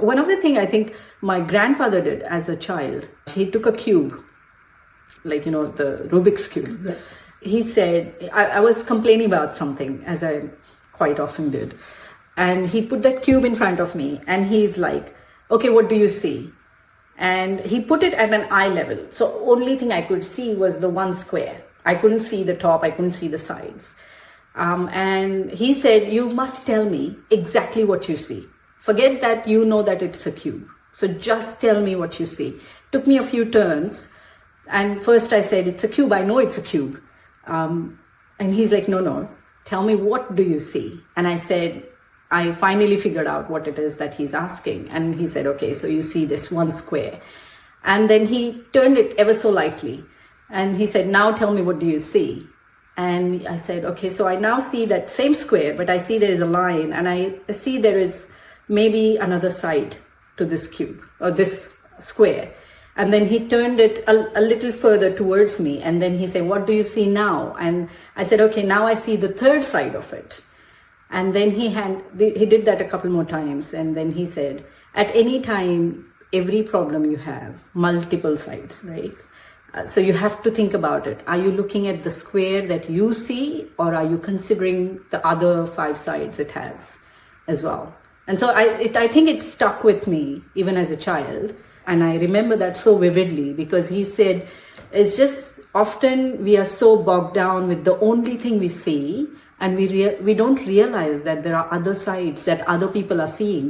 One of the things I think my grandfather did as a child, he took a cube, like, the Rubik's cube. Yeah. He said, I was complaining about something, as I quite often did. And he put that cube in front of me and he's like, okay, what do you see? And he put it at an eye level. So only thing I could see was the one square. I couldn't see the top, I couldn't see the sides. And he said, you must tell me exactly what you see. Forget that you know that it's a cube. So just tell me what you see. Took me a few turns. And first I said, it's a cube. I know it's a cube. And he's like, no, tell me, what do you see? And I said, I finally figured out what it is that he's asking. And he said, okay, so you see this one square. And then he turned it ever so lightly. And he said, now tell me, what do you see? And I said, okay, so I now see that same square, but I see there is a line and I see there is maybe another side to this cube or this square. And then he turned it a little further towards me. And then he said, what do you see now? And I said, okay, now I see the third side of it. And then he did that a couple more times. And then he said, at any time, every problem you have, multiple sides, right? So you have to think about it. Are you looking at the square that you see, or are you considering the other 5 sides it has as well? And so I think it stuck with me even as a child. And I remember that so vividly because he said, it's just often we are so bogged down with the only thing we see, and we don't realize that there are other sides that other people are seeing.